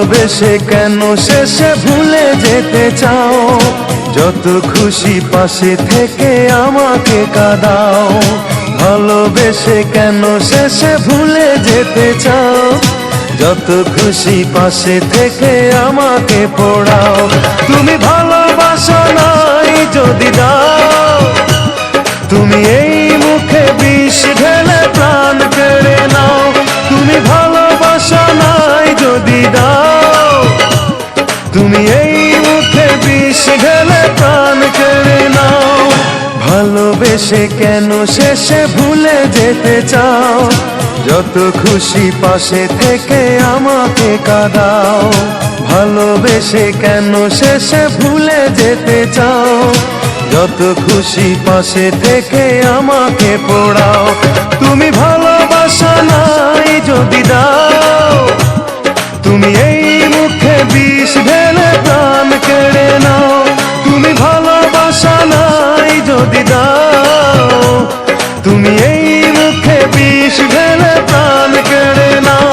ভালোবেসে কেন শেষে ভুলে যেতে চাও? যত খুশি পাশে থেকে আমাকে কাঁদাও। ভালোবেসে কেন শেষে ভুলে যেতে চাও? যত খুশি পাশে থেকে আমাকে পোড়াও। তুমি ভালোবাসা নাই যদি দাও, তুমি এই মুখে বিষ ঢেলে প্রাণ কেড়ে নাও। তুমি ভালোবাসা নাই যদি দাও, তুমি এই মুখে বিষ ঢেলে প্রাণ কেড়ে নাও। ভালোবেসে কেন শেষে ভুলে যেতে চাও? যত খুশি পাশে থেকে আমাকে কাঁদাও। ভালোবেসে কেন শেষে ভুলে যেতে চাও? যত খুশি পাশে থেকে আমাকে পোড়াও। তুমি ভালোবাসা নাই যদি দাও, তুমি এই মুখে বিষ ঢেলে প্রাণ কেড়ে নাও। তুমি ভালোবাসা নাই যদি দাও, তুমি এই মুখে বিষ ঢেলে প্রাণ কেড়ে নাও।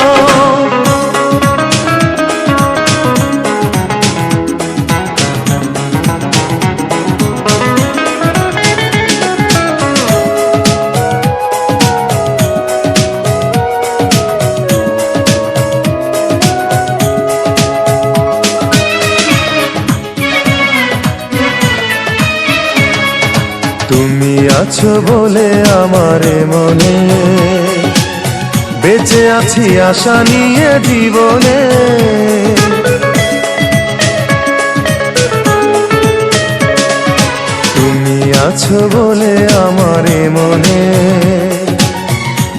তুমি আছো বলে আমার মনে বেঁচে আছি আশা নিয়ে জীবনে। তুমি আছো বলে আমার মনে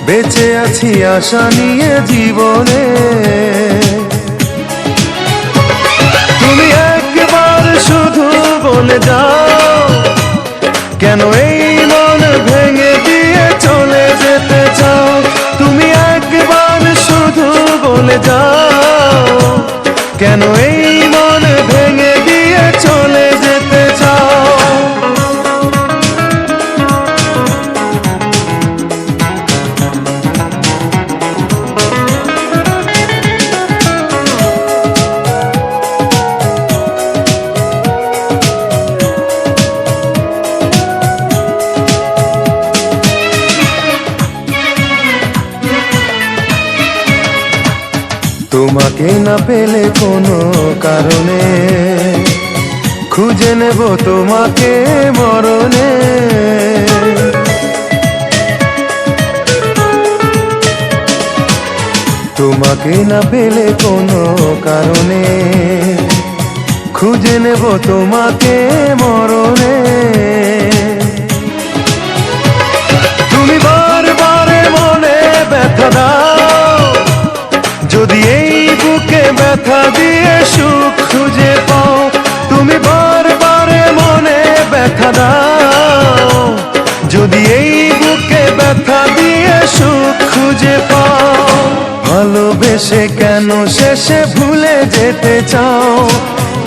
বেঁচে আছি আশা নিয়ে জীবনে। তুমি একবার শুধু বলে যাও, কেন এই মন ভেঙে দিয়ে চলে যেতে চাও? তুমি একবার শুধু বলে যাও, কেন এই মন ভেঙে দিয়ে চলে যেতে চাও? তোমাকে না পেলে কোনো কারণে খুঁজে নেব তোমাকে মরণে। তোমাকে না পেলে কোনো কারণে খুঁজে নেব তোমাকে মরণে। তুমি বারবার মনে ব্যথা দাও, যদি এই বুকে ব্যথা দিয়ে সুখ খুঁজে পাও। তুমি বারবার মনে ব্যথা দাও, যদি এই বুকে ব্যথা দিয়ে সুখ খুঁজে পাও। ভালোবেসে কেন শেষে ভুলে যেতে চাও?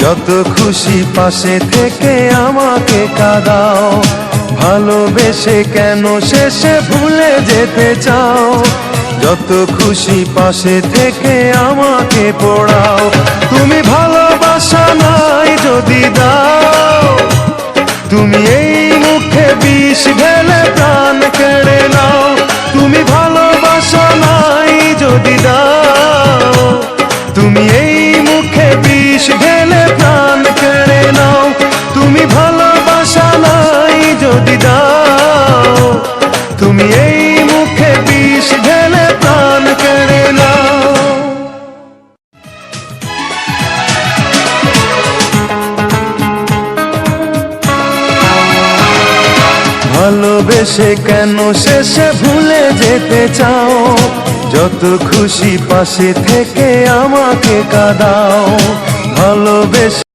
যত খুশি পাশে থেকে আমাকে কাঁদাও। ভালোবেসে কেন শেষে ভুলে যেতে চাও? যত খুশি পাশে থেকে আমাকে পোড়াও। তুমি ভালোবাসা নাই যদি দাও, তুমি এই মুখে বিষ ঢেলে প্রাণ কেড়ে নাও। তুমি ভালোবাসা নাই যদি দাও, তুমি এই মুখে বিষ ঢেলে প্রাণ কেড়ে নাও। তুমি ভালোবাসা নাই যদি দাও, তুমি এই মুখে বিষ ঢেলে প্রাণ কেড়ে নাও। ভালোবেসে কেন শেষে ভুলে যেতে চাও? যত খুশি পাশে থেকে আমাকে কাঁদাও। ভালোবেসে